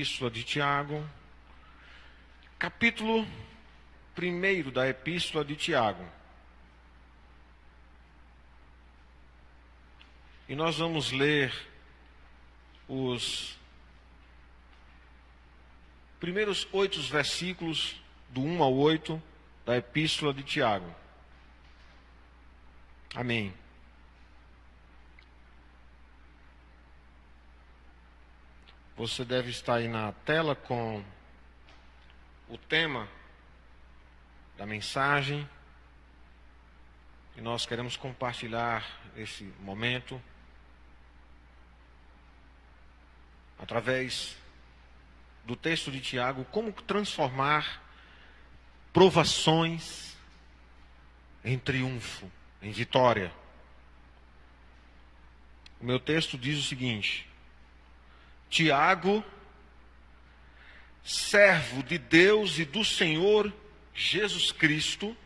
Epístola de Tiago, capítulo 1 da Epístola de Tiago. E nós vamos ler os primeiros 8 versículos, do 1 ao 8, da Epístola de Tiago. Amém. Você deve estar aí na tela com o tema da mensagem. E nós queremos compartilhar esse momento através do texto de Tiago, como transformar provações em triunfo, em vitória. O meu texto diz o seguinte: Tiago, servo de Deus e do Senhor Jesus Cristo,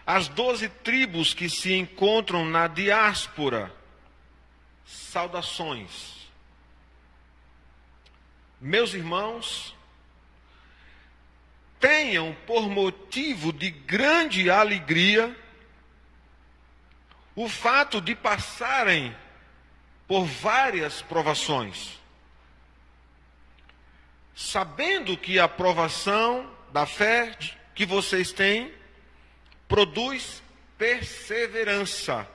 as 12 tribos que se encontram na diáspora, saudações. Meus irmãos, tenham por motivo de grande alegria o fato de passarem por várias provações, sabendo que a provação da fé que vocês têm produz perseverança.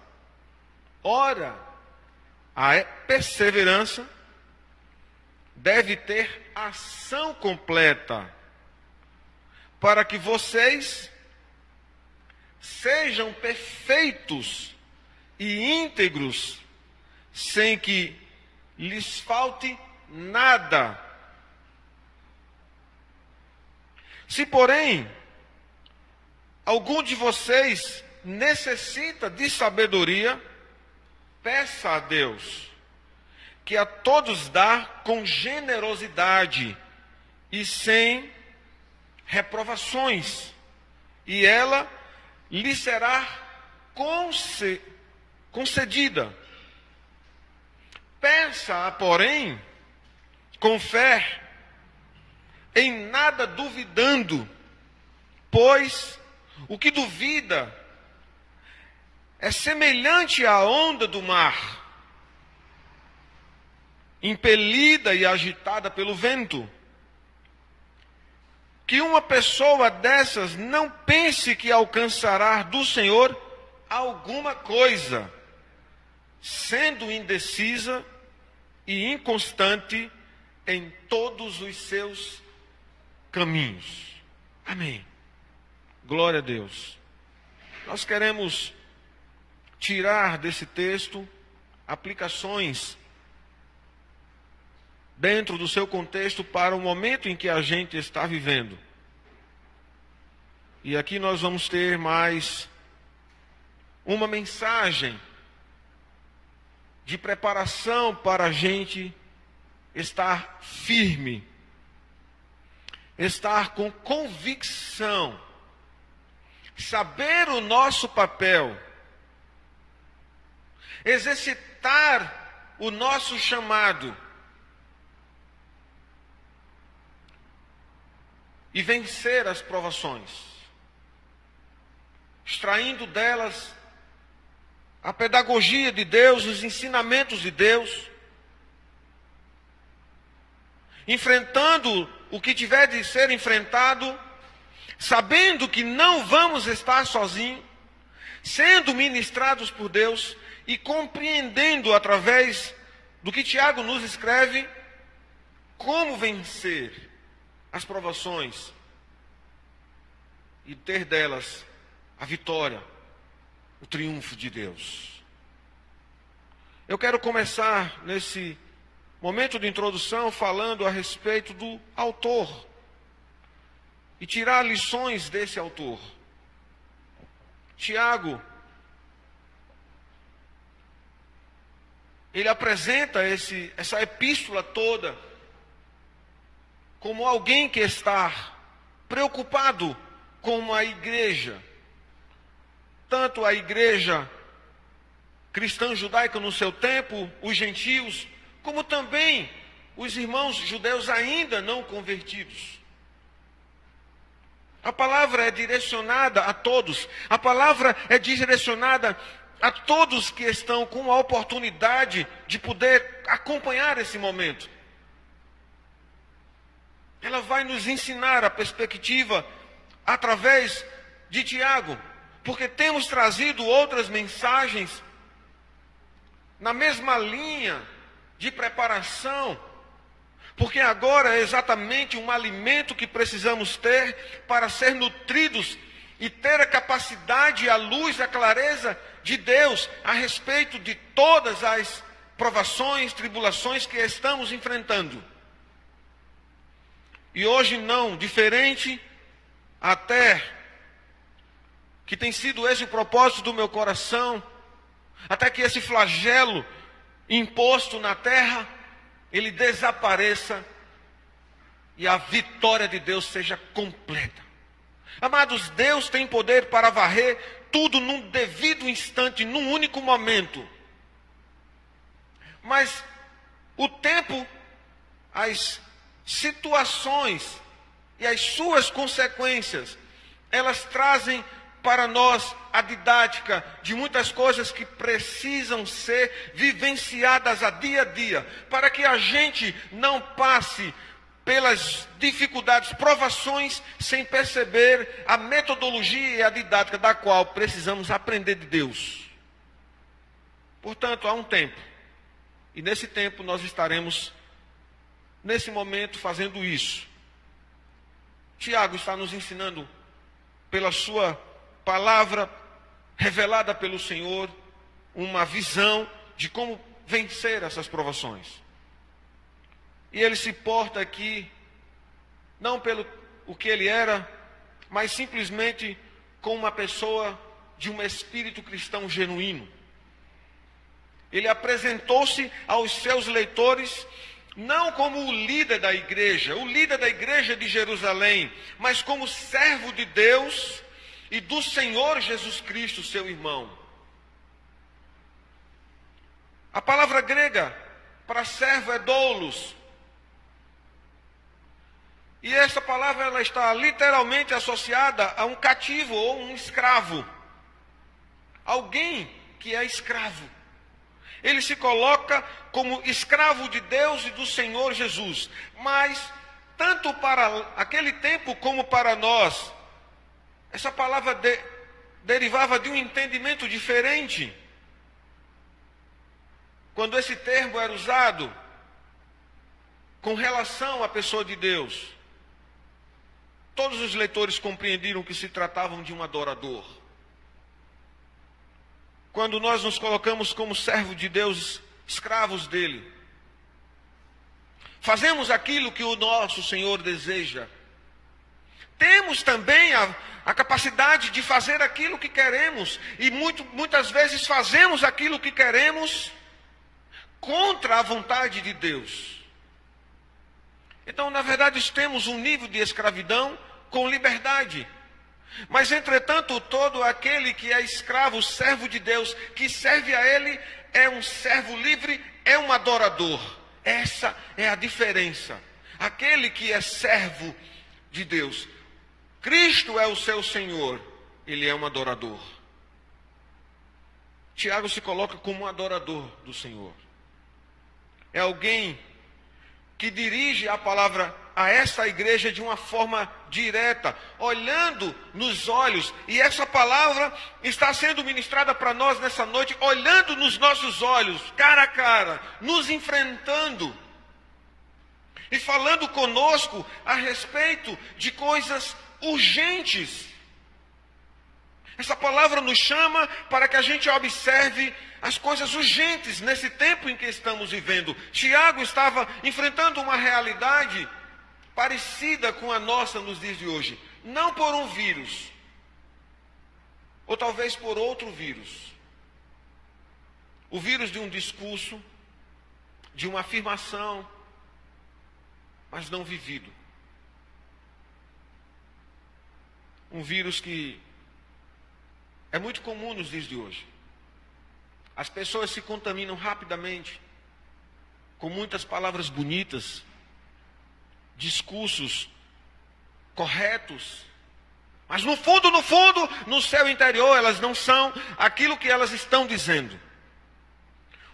Ora, a perseverança deve ter ação completa, para que vocês sejam perfeitos e íntegros, sem que lhes falte nada. Se, porém, algum de vocês necessita de sabedoria, peça a Deus, que a todos dá com generosidade e sem reprovações, e ela lhe será concedida. Peça-a, porém, com fé, em nada duvidando, pois o que duvida é semelhante à onda do mar, impelida e agitada pelo vento. Que uma pessoa dessas não pense que alcançará do Senhor alguma coisa, sendo indecisa e inconstante em todos os seus caminhos. Amém. Glória a Deus. Nós queremos tirar desse texto aplicações dentro do seu contexto para o momento em que a gente está vivendo. E aqui nós vamos ter mais uma mensagem de preparação para a gente estar firme, estar com convicção, saber o nosso papel, exercitar o nosso chamado e vencer as provações, extraindo delas a pedagogia de Deus, os ensinamentos de Deus, enfrentando o que tiver de ser enfrentado, sabendo que não vamos estar sozinhos, sendo ministrados por Deus e compreendendo através do que Tiago nos escreve, como vencer as provações e ter delas a vitória, o triunfo de Deus. Eu quero começar nesse momento de introdução falando a respeito do autor e tirar lições desse autor. Tiago, ele apresenta essa epístola toda como alguém que está preocupado com a igreja, tanto a igreja cristã judaica no seu tempo, os gentios, como também os irmãos judeus ainda não convertidos. A palavra é direcionada a todos. A palavra é direcionada a todos que estão com a oportunidade de poder acompanhar esse momento. Ela vai nos ensinar a perspectiva através de Tiago, porque temos trazido outras mensagens na mesma linha de preparação, porque agora é exatamente um alimento que precisamos ter para ser nutridos e ter a capacidade, a luz, a clareza de Deus a respeito de todas as provações, tribulações que estamos enfrentando. E hoje não, diferente até que tem sido esse o propósito do meu coração, até que esse flagelo imposto na terra, ele desapareça e a vitória de Deus seja completa. Amados, Deus tem poder para varrer tudo num devido instante, num único momento. Mas o tempo, as situações e as suas consequências, elas trazem para nós a didática de muitas coisas que precisam ser vivenciadas a dia, para que a gente não passe pelas dificuldades, provações, sem perceber a metodologia e a didática da qual precisamos aprender de Deus. Portanto, há um tempo, e nesse tempo nós estaremos, nesse momento, fazendo isso. Tiago está nos ensinando, pela sua palavra revelada pelo Senhor, uma visão de como vencer essas provações. E ele se porta aqui, não pelo o que ele era, mas simplesmente como uma pessoa de um espírito cristão genuíno. Ele apresentou-se aos seus leitores não como o líder da igreja de Jerusalém, mas como servo de Deus e do Senhor Jesus Cristo, seu irmão. A palavra grega para servo é doulos. E essa palavra ela está literalmente associada a um cativo ou um escravo. Alguém que é escravo. Ele se coloca como escravo de Deus e do Senhor Jesus. Mas, tanto para aquele tempo como para nós, essa palavra derivava de um entendimento diferente. Quando esse termo era usado com relação à pessoa de Deus, todos os leitores compreendiam que se tratavam de um adorador. Quando nós nos colocamos como servo de Deus, escravos dele, fazemos aquilo que o nosso Senhor deseja. Temos também a capacidade de fazer aquilo que queremos, e muitas vezes fazemos aquilo que queremos contra a vontade de Deus. Então, na verdade, temos um nível de escravidão com liberdade. Mas, entretanto, todo aquele que é escravo, servo de Deus, que serve a Ele, é um servo livre, é um adorador. Essa é a diferença. Aquele que é servo de Deus, Cristo é o seu Senhor, ele é um adorador. Tiago se coloca como um adorador do Senhor. É alguém que dirige a palavra a essa igreja de uma forma direta, olhando nos olhos, e essa palavra está sendo ministrada para nós nessa noite, olhando nos nossos olhos, cara a cara, nos enfrentando, e falando conosco a respeito de coisas urgentes. Essa palavra nos chama para que a gente observe as coisas urgentes nesse tempo em que estamos vivendo. Tiago estava enfrentando uma realidade parecida com a nossa nos dias de hoje. Não por um vírus, ou talvez por outro vírus. O vírus de um discurso, de uma afirmação, mas não vivido. Um vírus que é muito comum nos dias de hoje. As pessoas se contaminam rapidamente. com muitas palavras bonitas, discursos corretos, mas no fundo, no seu interior, elas não são aquilo que elas estão dizendo.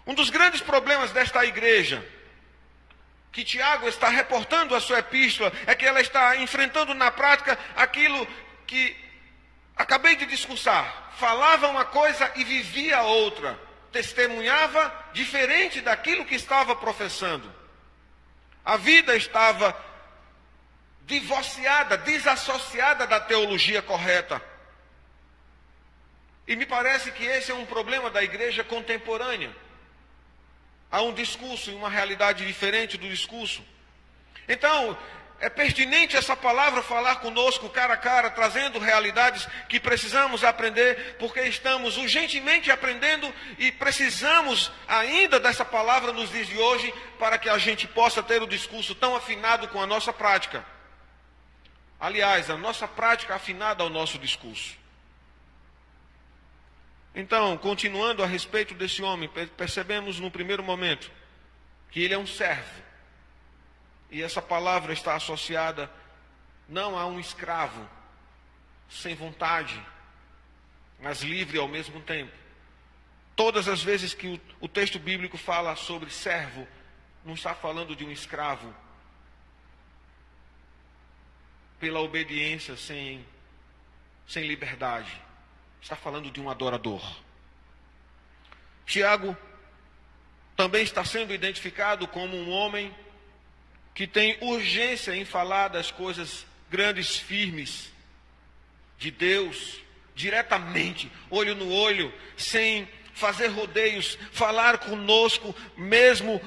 Um dos grandes problemas desta igreja, que Tiago está reportando a sua epístola, é que ela está enfrentando na prática aquilo que acabei de discursar. Falava uma coisa e vivia outra. Testemunhava diferente daquilo que estava professando. A vida estava divorciada, desassociada da teologia correta. E me parece que esse é um problema da igreja contemporânea. Há um discurso e uma realidade diferente do discurso. Então, é pertinente essa palavra falar conosco cara a cara, trazendo realidades que precisamos aprender, porque estamos urgentemente aprendendo e precisamos ainda dessa palavra nos dias de hoje, para que a gente possa ter o discurso tão afinado com a nossa prática. Aliás, a nossa prática afinada ao nosso discurso. Então, continuando a respeito desse homem, percebemos no primeiro momento que ele é um servo. E essa palavra está associada não a um escravo, sem vontade, mas livre ao mesmo tempo. Todas as vezes que o texto bíblico fala sobre servo, não está falando de um escravo pela obediência sem liberdade. Está falando de um adorador. Tiago também está sendo identificado como um homem que tem urgência em falar das coisas grandes, firmes, de Deus, diretamente, olho no olho, sem fazer rodeios, falar conosco, mesmo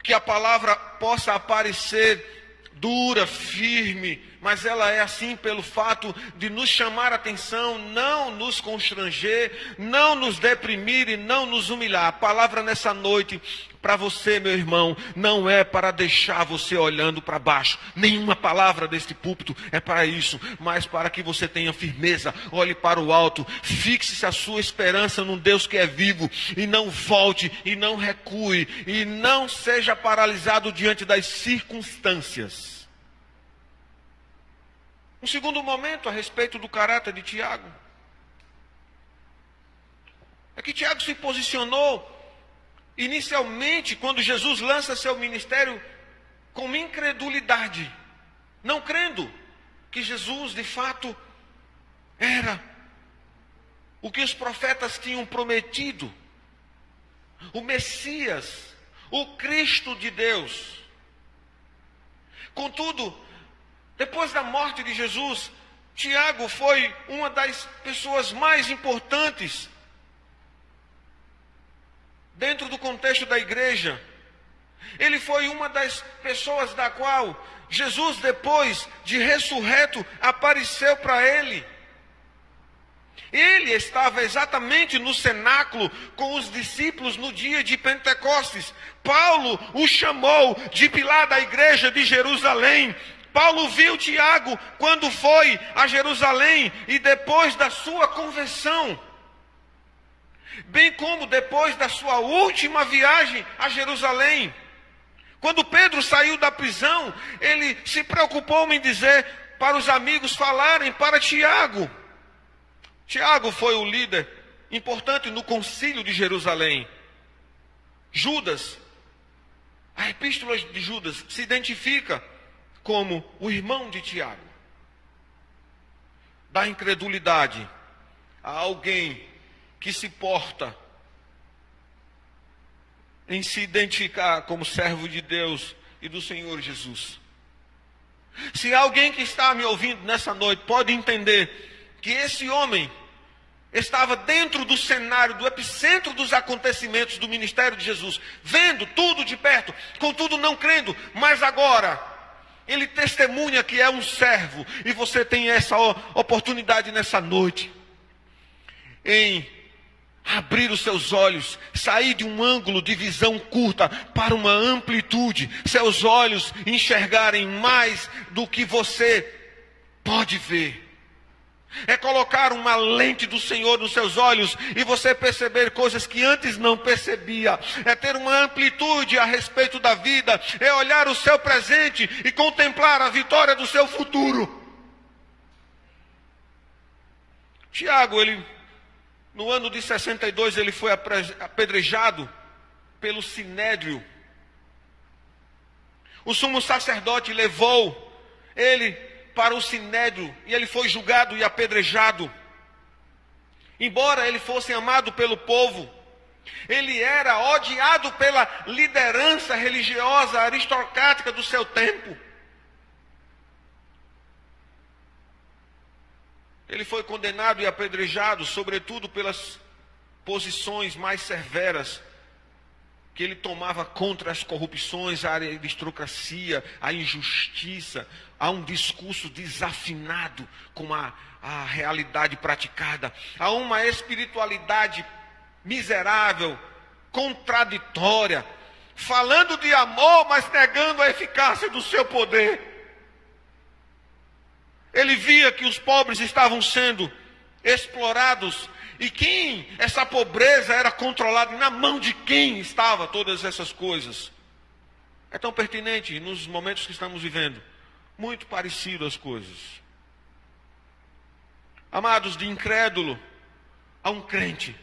que a palavra possa aparecer dura, firme, mas ela é assim pelo fato de nos chamar a atenção, não nos constranger, não nos deprimir e não nos humilhar. A palavra nessa noite para você, meu irmão, não é para deixar você olhando para baixo. Nenhuma palavra deste púlpito é para isso, mas para que você tenha firmeza, olhe para o alto, fixe a sua esperança num Deus que é vivo, e não volte, e não recue, e não seja paralisado diante das circunstâncias. Um segundo momento a respeito do caráter de Tiago é que Tiago se posicionou inicialmente, quando Jesus lança seu ministério, com incredulidade, não crendo que Jesus de fato era o que os profetas tinham prometido, o Messias, o Cristo de Deus. Contudo, depois da morte de Jesus, Tiago foi uma das pessoas mais importantes dentro do contexto da igreja. Ele foi uma das pessoas da qual Jesus, depois de ressurreto, apareceu para ele. Ele estava exatamente no cenáculo com os discípulos no dia de Pentecostes. Paulo o chamou de pilar da igreja de Jerusalém. Paulo viu Tiago quando foi a Jerusalém e depois da sua conversão, bem como depois da sua última viagem a Jerusalém. Quando Pedro saiu da prisão, ele se preocupou em dizer para os amigos falarem para Tiago. Tiago foi o líder importante no concílio de Jerusalém. Judas, a epístola de Judas se identifica como o irmão de Tiago. Da incredulidade a alguém que se porta em se identificar como servo de Deus e do Senhor Jesus. Se alguém que está me ouvindo nessa noite pode entender que esse homem estava dentro do cenário, do epicentro dos acontecimentos do ministério de Jesus, vendo tudo de perto, contudo não crendo, mas agora ele testemunha que é um servo, e você tem essa oportunidade nessa noite, em abrir os seus olhos, sair de um ângulo de visão curta para uma amplitude, seus olhos enxergarem mais do que você pode ver. É colocar uma lente do Senhor nos seus olhos e você perceber coisas que antes não percebia. É ter uma amplitude a respeito da vida. É olhar o seu presente e contemplar a vitória do seu futuro. Tiago, no ano de 62, ele foi apedrejado pelo Sinédrio. O sumo sacerdote levou ele para o Sinédrio e ele foi julgado e apedrejado. Embora ele fosse amado pelo povo, ele era odiado pela liderança religiosa aristocrática do seu tempo. Ele foi condenado e apedrejado, sobretudo pelas posições mais severas que ele tomava contra as corrupções, a aristocracia, a injustiça, a um discurso desafinado com a realidade praticada, a uma espiritualidade miserável, contraditória, falando de amor, mas negando a eficácia do seu poder. Ele via que os pobres estavam sendo explorados. E essa pobreza era controlada, na mão de quem estava todas essas coisas? É tão pertinente nos momentos que estamos vivendo. Muito parecido as coisas. Amados, de incrédulo a um crente.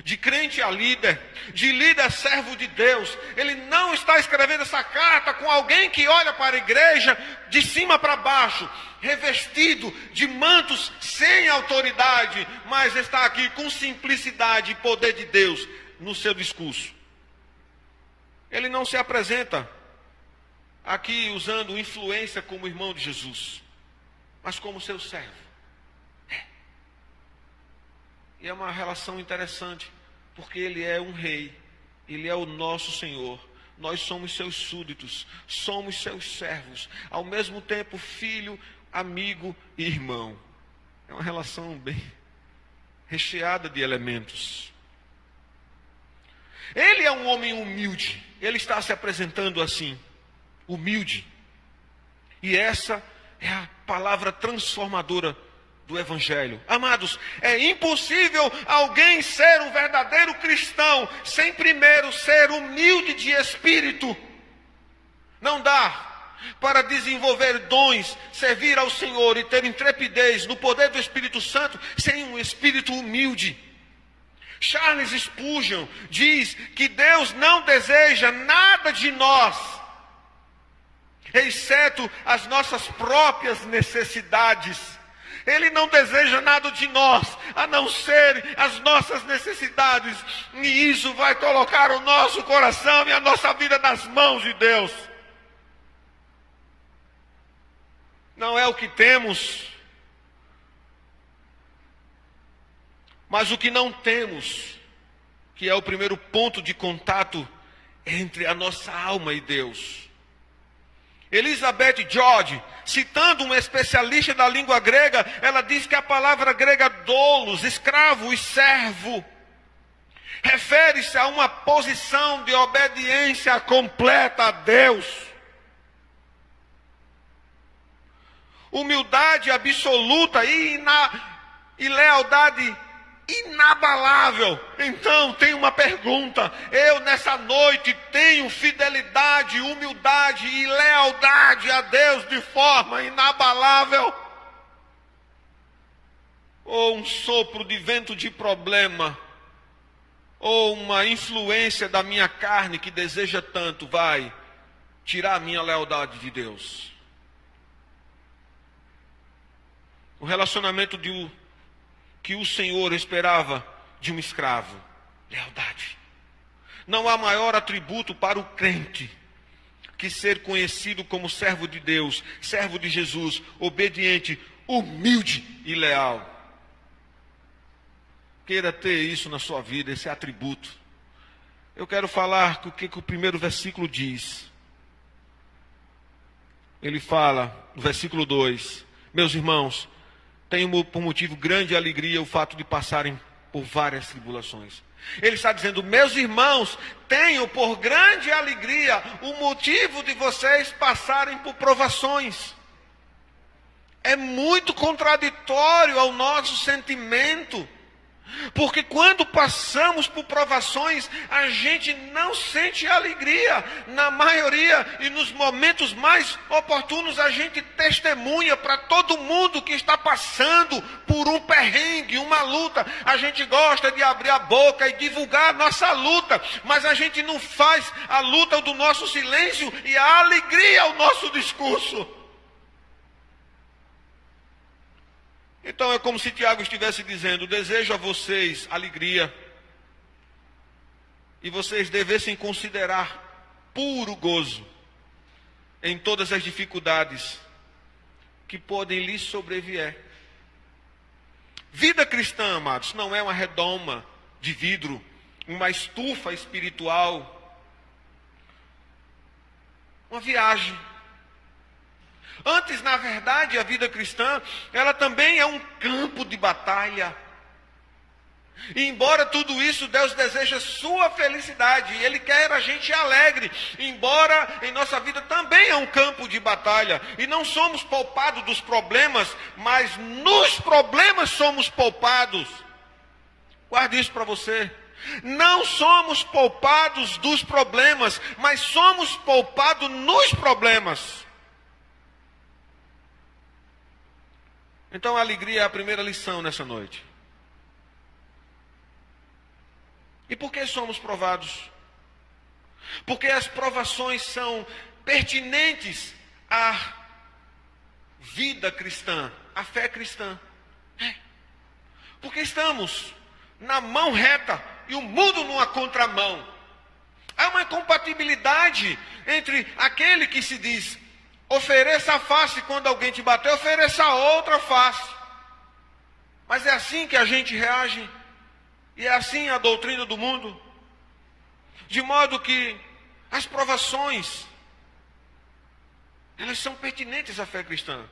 De crente a líder, de líder a servo de Deus. Ele não está escrevendo essa carta com alguém que olha para a igreja de cima para baixo, revestido de mantos sem autoridade, mas está aqui com simplicidade e poder de Deus no seu discurso. Ele não se apresenta aqui usando influência como irmão de Jesus, mas como seu servo. E é uma relação interessante, porque ele é um rei, ele é o nosso Senhor, nós somos seus súditos, somos seus servos, ao mesmo tempo filho, amigo e irmão. É uma relação bem recheada de elementos. Ele é um homem humilde, ele está se apresentando assim, humilde. E essa é a palavra transformadora do Evangelho. Amados, é impossível alguém ser um verdadeiro cristão sem primeiro ser humilde de espírito. Não dá para desenvolver dons, servir ao Senhor e ter intrepidez no poder do Espírito Santo sem um espírito humilde. Charles Spurgeon diz que Deus não deseja nada de nós, exceto as nossas próprias necessidades. Ele não deseja nada de nós, a não ser as nossas necessidades. E isso vai colocar o nosso coração e a nossa vida nas mãos de Deus. Não é o que temos, mas o que não temos, que é o primeiro ponto de contato entre a nossa alma e Deus. Elizabeth George, citando um especialista da língua grega, ela diz que a palavra grega doulos, escravo e servo, refere-se a uma posição de obediência completa a Deus. Humildade absoluta e lealdade inabalável. Então tem uma pergunta: eu nessa noite tenho fidelidade, humildade e lealdade a Deus de forma inabalável? Ou um sopro de vento de problema, ou uma influência da minha carne que deseja tanto vai tirar a minha lealdade de Deus? O relacionamento que o Senhor esperava de um escravo: lealdade. Não há maior atributo para o crente que ser conhecido como servo de Deus, servo de Jesus, obediente, humilde e leal. Queira ter isso na sua vida, esse atributo. Eu quero falar o que o primeiro versículo diz. Ele fala, no versículo 2: meus irmãos, tenho por motivo grande alegria o fato de passarem por várias tribulações. Ele está dizendo: meus irmãos, tenho por grande alegria o motivo de vocês passarem por provações. é muito contraditório ao nosso sentimento. Porque quando passamos por provações, a gente não sente alegria. Na maioria e nos momentos mais oportunos, a gente testemunha para todo mundo que está passando por um perrengue, uma luta. A gente gosta de abrir a boca e divulgar a nossa luta, mas a gente não faz a luta do nosso silêncio e a alegria ao nosso discurso. Então é como se Tiago estivesse dizendo: desejo a vocês alegria, e vocês devessem considerar puro gozo em todas as dificuldades que podem lhes sobrevier. Vida cristã, amados, não é uma redoma de vidro, uma estufa espiritual, uma viagem. Antes, na verdade, a vida cristã, ela também é um campo de batalha. E embora tudo isso, Deus deseja sua felicidade, e Ele quer a gente alegre, embora em nossa vida também é um campo de batalha. E não somos poupados dos problemas, mas nos problemas somos poupados. Guarde isso para você. Não somos poupados dos problemas, mas somos poupados nos problemas. Então a alegria é a primeira lição nessa noite. E por que somos provados? Porque as provações são pertinentes à vida cristã, à fé cristã. Porque estamos na mão reta e o mundo numa contramão. Há uma incompatibilidade entre aquele que se diz: ofereça a face quando alguém te bater, ofereça a outra face. Mas é assim que a gente reage. E é assim a doutrina do mundo. De modo que as provações, elas são pertinentes à fé cristã.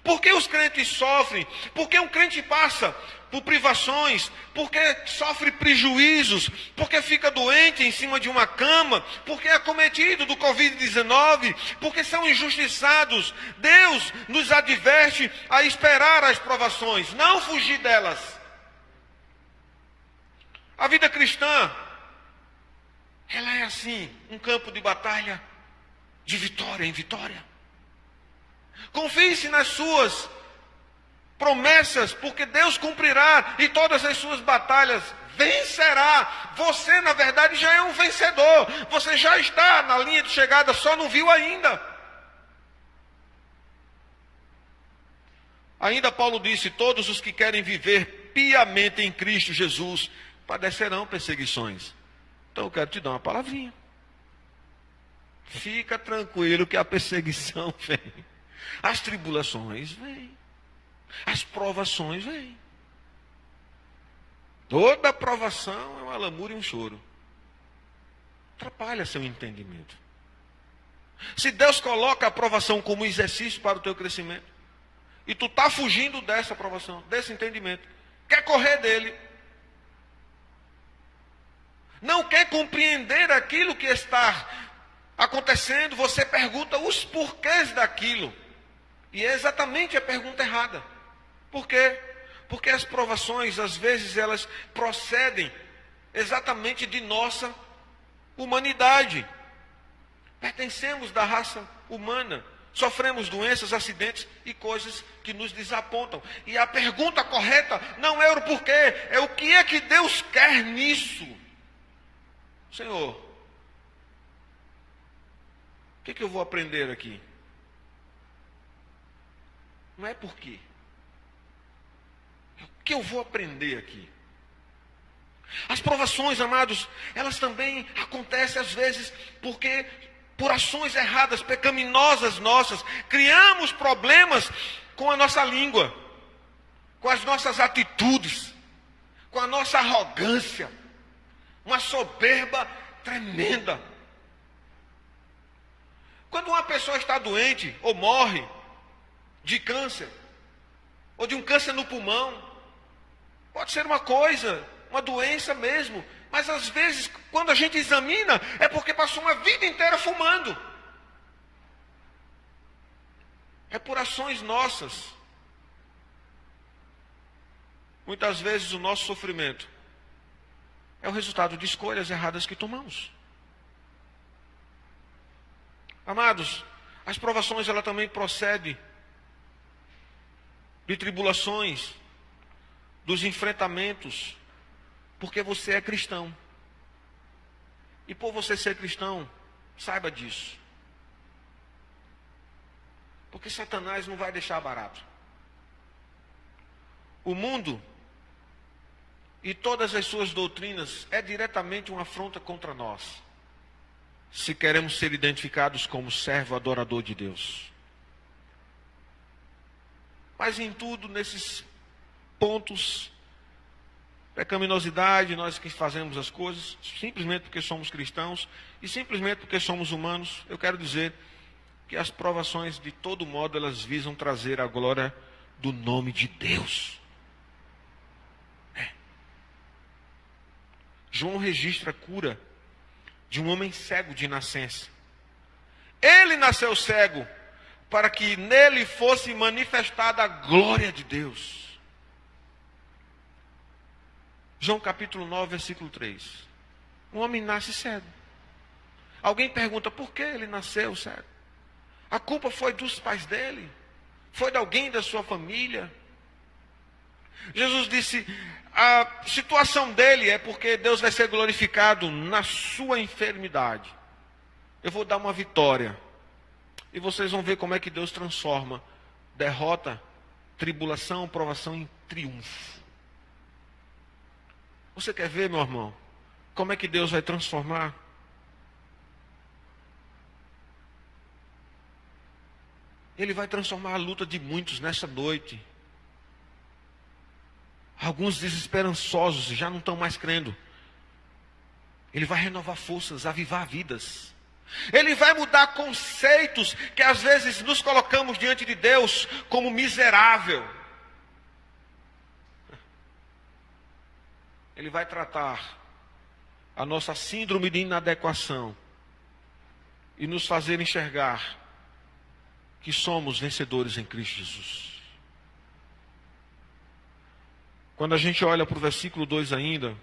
Por que os crentes sofrem? Por que um crente passa por privações? Por que sofre prejuízos? Por que fica doente em cima de uma cama? Por que é acometido do Covid-19? Por que são injustiçados? Deus nos adverte a esperar as provações, não fugir delas. A vida cristã, ela é assim, um campo de batalha, de vitória em vitória. Confie-se nas suas promessas, porque Deus cumprirá e todas as suas batalhas vencerá. Você, na verdade, já é um vencedor. Você já está na linha de chegada, só não viu ainda. Ainda Paulo disse: todos os que querem viver piamente em Cristo Jesus padecerão perseguições. Então eu quero te dar uma palavrinha. Fica tranquilo que a perseguição vem. As tribulações vêm. As provações vêm. Toda provação é uma lamúria e um choro. Atrapalha seu entendimento. Se Deus coloca a provação como exercício para o teu crescimento, e tu está fugindo dessa provação, desse entendimento, quer correr dele, não quer compreender aquilo que está acontecendo, você pergunta os porquês daquilo. E é exatamente a pergunta errada. Por quê? Porque as provações, às vezes, elas procedem exatamente de nossa humanidade. Pertencemos da raça humana. Sofremos doenças, acidentes e coisas que nos desapontam. E a pergunta correta não é o porquê, é o que é que Deus quer nisso. Senhor, o que é que eu vou aprender aqui? Não é por quê. É o que eu vou aprender aqui. As provações, amados, elas também acontecem às vezes porque por ações erradas, pecaminosas nossas, criamos problemas com a nossa língua, com as nossas atitudes, com a nossa arrogância, uma soberba tremenda. Quando uma pessoa está doente ou morre de câncer, ou de um câncer no pulmão, pode ser uma coisa, uma doença mesmo, mas às vezes, quando a gente examina, é porque passou uma vida inteira fumando. É por ações nossas, muitas vezes o nosso sofrimento é o resultado de escolhas erradas que tomamos. Amados, as provações ela também procedem de tribulações, dos enfrentamentos, porque você é cristão. E por você ser cristão, saiba disso. Porque Satanás não vai deixar barato. O mundo e todas as suas doutrinas é diretamente uma afronta contra nós, se queremos ser identificados como servo adorador de Deus. Mas em tudo, nesses pontos, pecaminosidade, nós que fazemos as coisas, simplesmente porque somos cristãos e simplesmente porque somos humanos, eu quero dizer que as provações, de todo modo, elas visam trazer a glória do nome de Deus. João registra a cura de um homem cego de nascença. Ele nasceu cego para que nele fosse manifestada a glória de Deus. João capítulo 9, versículo 3. Um homem nasce cego. Alguém pergunta, por que ele nasceu cego? A culpa foi dos pais dele? Foi de alguém da sua família? Jesus disse, a situação dele é porque Deus vai ser glorificado na sua enfermidade. Eu vou dar uma vitória. E vocês vão ver como é que Deus transforma derrota, tribulação, provação em triunfo. Você quer ver, meu irmão, como é que Deus vai transformar? Ele vai transformar a luta de muitos nessa noite. Alguns desesperançosos já não estão mais crendo. Ele vai renovar forças, avivar vidas. Ele vai mudar conceitos que às vezes nos colocamos diante de Deus como miserável. Ele vai tratar a nossa síndrome de inadequação e nos fazer enxergar que somos vencedores em Cristo Jesus. Quando a gente olha para o versículo 2 ainda,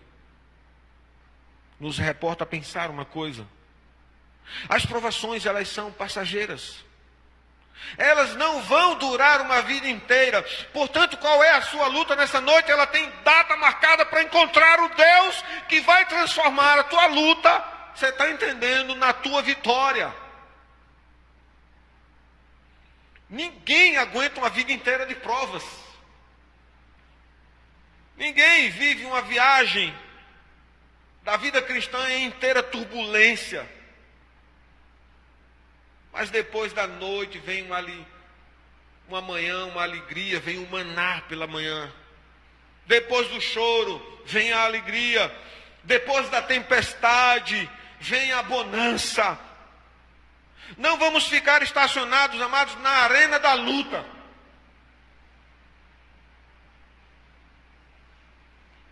nos reporta a pensar uma coisa. As provações, elas são passageiras. Elas não vão durar uma vida inteira. Portanto, qual é a sua luta nessa noite? Ela tem data marcada para encontrar o Deus que vai transformar a tua luta, você está entendendo, na tua vitória. Ninguém aguenta uma vida inteira de provas. Ninguém vive uma viagem da vida cristã em inteira turbulência. Mas depois da noite vem uma manhã, uma alegria, vem o maná pela manhã. Depois do choro, vem a alegria. Depois da tempestade, vem a bonança. Não vamos ficar estacionados, amados, na arena da luta.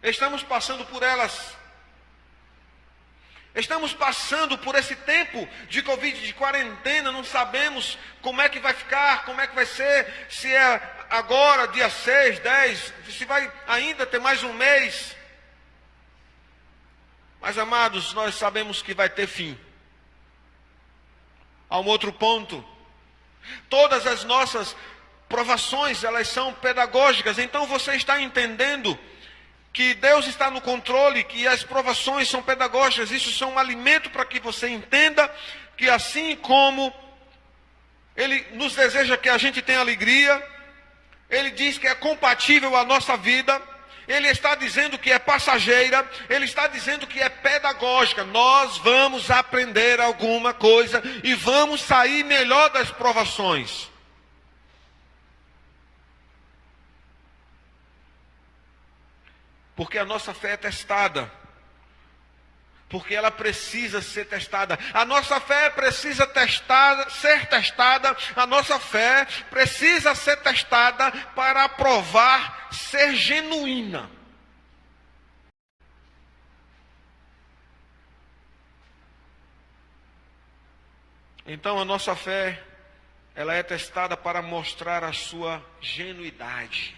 Estamos passando por elas. Estamos passando por esse tempo de Covid, de quarentena, não sabemos como é que vai ficar, como é que vai ser, se é agora, dia 6, 10, se vai ainda ter mais um mês. Mas, amados, nós sabemos que vai ter fim. Há um outro ponto. Todas as nossas provações, elas são pedagógicas, então você está entendendo que Deus está no controle, que as provações são pedagógicas, isso são um alimento para que você entenda que assim como Ele nos deseja que a gente tenha alegria, Ele diz que é compatível à nossa vida, Ele está dizendo que é passageira, Ele está dizendo que é pedagógica. Nós vamos aprender alguma coisa e vamos sair melhor das provações. Porque a nossa fé é testada. Porque ela precisa ser testada. A nossa fé precisa ser testada. A nossa fé precisa ser testada para provar ser genuína. Então a nossa fé, ela é testada para mostrar a sua genuidade.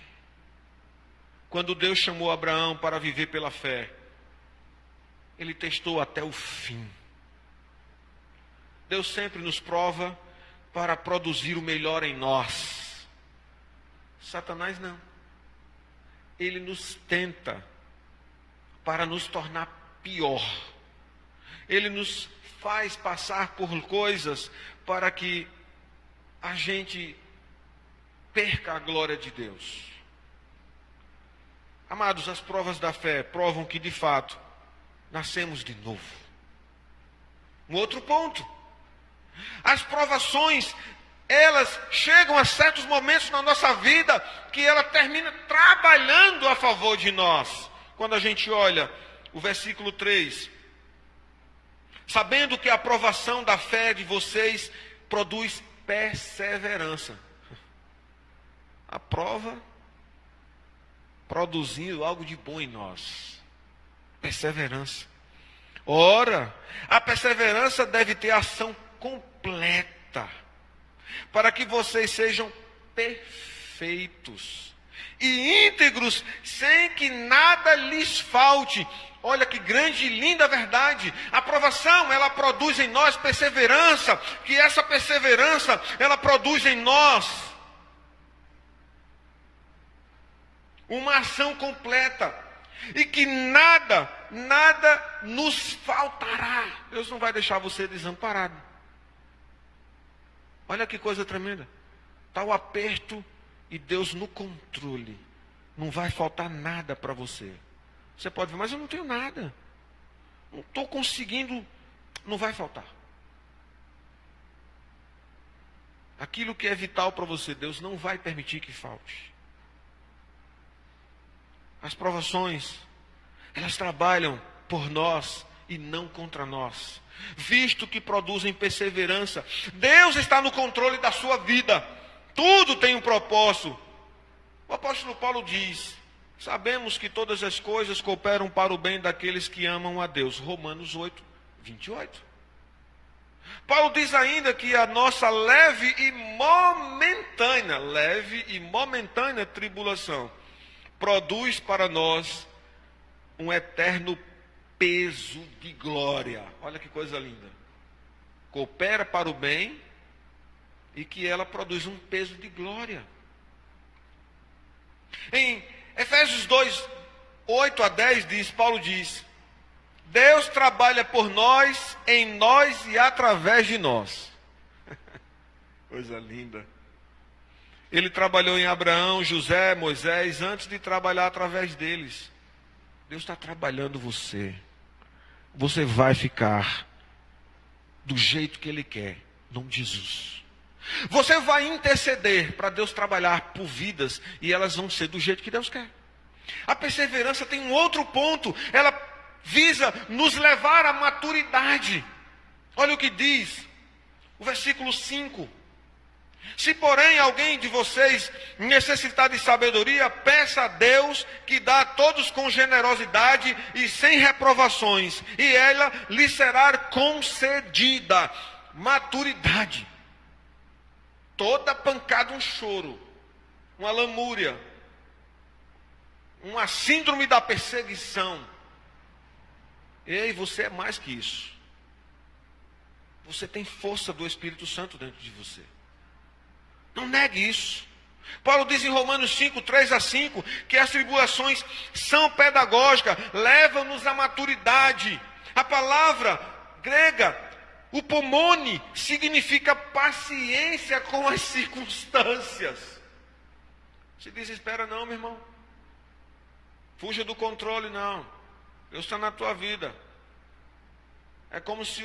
quando Deus chamou Abraão para viver pela fé, ele testou até o fim. Deus sempre nos prova para produzir o melhor em nós. Satanás não. Ele nos tenta para nos tornar pior. Ele nos faz passar por coisas para que a gente perca a glória de Deus. Amados, as provas da fé provam que de fato nascemos de novo. Um outro ponto. As provações, elas chegam a certos momentos na nossa vida que ela termina trabalhando a favor de nós. Quando a gente olha o versículo 3. Sabendo que a aprovação da fé de vocês produz perseverança. A prova produzindo algo de bom em nós. Perseverança. Ora, a perseverança deve ter ação completa, para que vocês sejam perfeitos e íntegros, sem que nada lhes falte. Olha que grande e linda verdade. A aprovação, ela produz em nós perseverança, que essa perseverança, ela produz em nós uma ação completa, e que nada nos faltará. Deus não vai deixar você desamparado. Olha que coisa tremenda. Está o aperto e Deus no controle. Não vai faltar nada para você. Você pode ver, mas eu não tenho nada. Não estou conseguindo. Não vai faltar. Aquilo que é vital para você, Deus não vai permitir que falte. As provações, elas trabalham por nós e não contra nós, visto que produzem perseverança. Deus está no controle da sua vida. Tudo tem um propósito. O apóstolo Paulo diz: sabemos que todas as coisas cooperam para o bem daqueles que amam a Deus. Romanos 8, 28. Paulo diz ainda que a nossa leve e momentânea tribulação produz para nós um eterno peso de glória. Olha que coisa linda. Coopera para o bem e que ela produz um peso de glória. Em Efésios 2, 8 a 10 Paulo diz: Deus trabalha por nós, em nós e através de nós. Coisa linda. Ele trabalhou em Abraão, José, Moisés, antes de trabalhar através deles. Deus está trabalhando você. Você vai ficar do jeito que Ele quer, em nome de Jesus. Você vai interceder para Deus trabalhar por vidas, e elas vão ser do jeito que Deus quer. A perseverança tem um outro ponto. Ela visa nos levar à maturidade. Olha o que diz o versículo 5. Se, porém, alguém de vocês necessitar de sabedoria, peça a Deus, que dá a todos com generosidade e sem reprovações, e ela lhe será concedida. Maturidade. Toda pancada, um choro, uma lamúria, uma síndrome da perseguição. Ei, você é mais que isso. Você tem força do Espírito Santo dentro de você. Não negue isso. Paulo diz em Romanos 5, 3 a 5, que as tribulações são pedagógicas, levam-nos à maturidade. A palavra grega, upomone, significa paciência com as circunstâncias. Se desespera não, meu irmão. Fuja do controle, não. Deus está na tua vida. É como se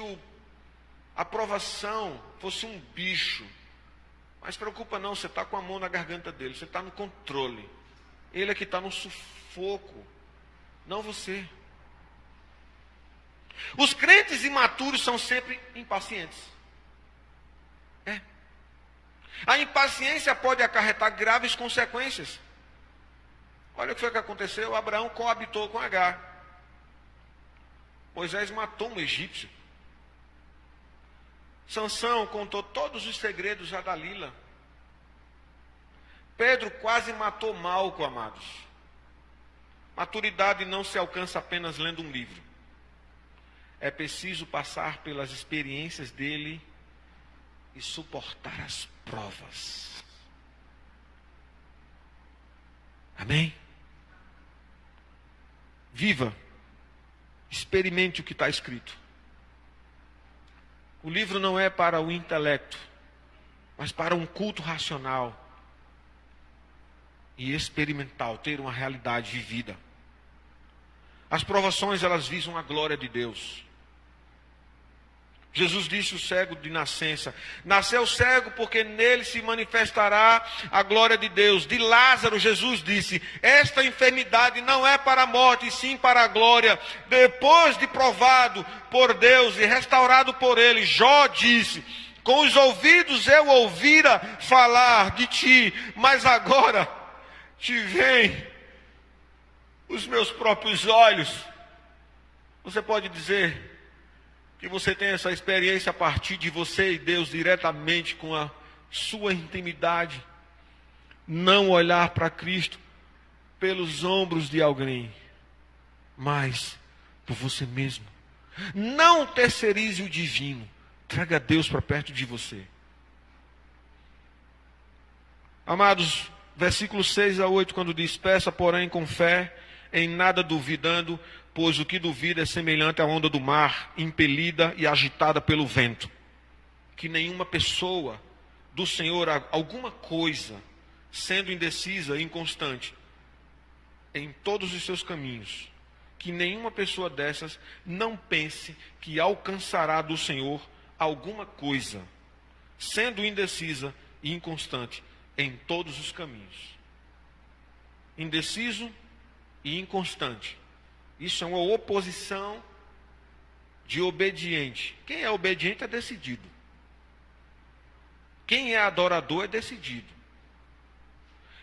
a provação fosse um bicho. Mas preocupa não, você está com a mão na garganta dele, você está no controle. Ele é que está no sufoco, não você. Os crentes imaturos são sempre impacientes. A impaciência pode acarretar graves consequências. Olha o que foi que aconteceu. Abraão coabitou com Agar. Moisés matou um egípcio. Sansão contou todos os segredos a Dalila. Pedro quase matou Malco, amados. Maturidade não se alcança apenas lendo um livro. É preciso passar pelas experiências dele e suportar as provas. Amém? Viva. Experimente o que está escrito. O livro não é para o intelecto, mas para um culto racional e experimental, ter uma realidade vivida. As provações, elas visam a glória de Deus. Jesus disse o cego de nascença: nasceu cego porque nele se manifestará a glória de Deus. De Lázaro, Jesus disse: esta enfermidade não é para a morte, e sim para a glória. Depois de provado por Deus e restaurado por ele, Jó disse: com os ouvidos eu ouvira falar de ti, mas agora te veem os meus próprios olhos. Você pode dizer que você tem essa experiência a partir de você e Deus diretamente, com a sua intimidade. Não olhar para Cristo pelos ombros de alguém, mas por você mesmo. Não terceirize o divino. Traga Deus para perto de você. Amados, versículos 6 a 8, quando diz: peça, porém, com fé, em nada duvidando, pois o que duvida é semelhante à onda do mar, impelida e agitada pelo vento. Que nenhuma pessoa do Senhor, alguma coisa, sendo indecisa e inconstante em todos os seus caminhos, que nenhuma pessoa dessas não pense que alcançará do Senhor alguma coisa, sendo indecisa e inconstante em todos os caminhos. Indeciso e inconstante. Isso é uma oposição de obediente. Quem é obediente é decidido. Quem é adorador é decidido.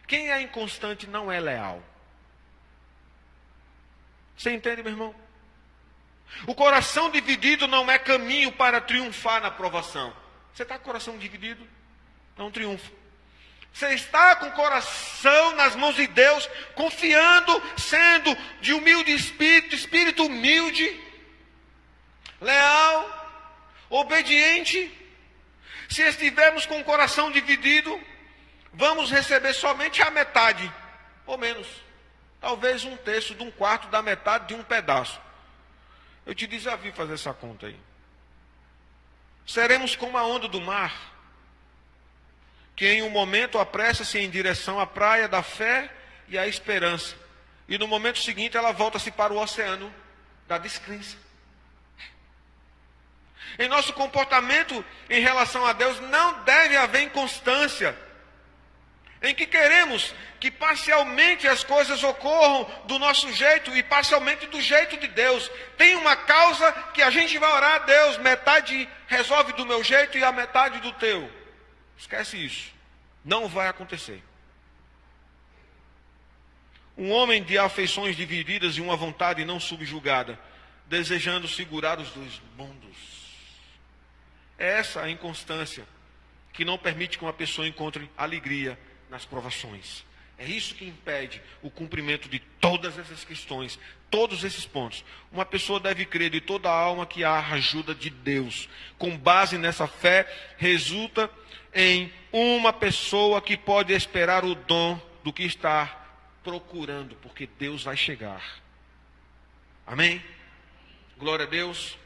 Quem é inconstante não é leal. Você entende, meu irmão? O coração dividido não é caminho para triunfar na provação. Você está com o coração dividido? Não triunfa. Você está com o coração nas mãos de Deus, confiando, sendo de humilde espírito, espírito humilde, leal, obediente. Se estivermos com o coração dividido, vamos receber somente a metade, ou menos. Talvez um terço de um quarto da metade de um pedaço. Eu te desafio a fazer essa conta aí. Seremos como a onda do mar, que em um momento apressa-se em direção à praia da fé e à esperança, e no momento seguinte ela volta-se para o oceano da descrença. Em nosso comportamento em relação a Deus não deve haver inconstância, em que queremos que parcialmente as coisas ocorram do nosso jeito e parcialmente do jeito de Deus. Tem uma causa que a gente vai orar a Deus, metade resolve do meu jeito e a metade do teu. Esquece isso. Não vai acontecer. Um homem de afeições divididas e uma vontade não subjugada, desejando segurar os dois mundos. É essa a inconstância que não permite que uma pessoa encontre alegria nas provações. É isso que impede o cumprimento de todas essas questões, todos esses pontos. Uma pessoa deve crer de toda a alma que há ajuda de Deus. Com base nessa fé, resulta em uma pessoa que pode esperar o dom do que está procurando, porque Deus vai chegar. Amém? Glória a Deus.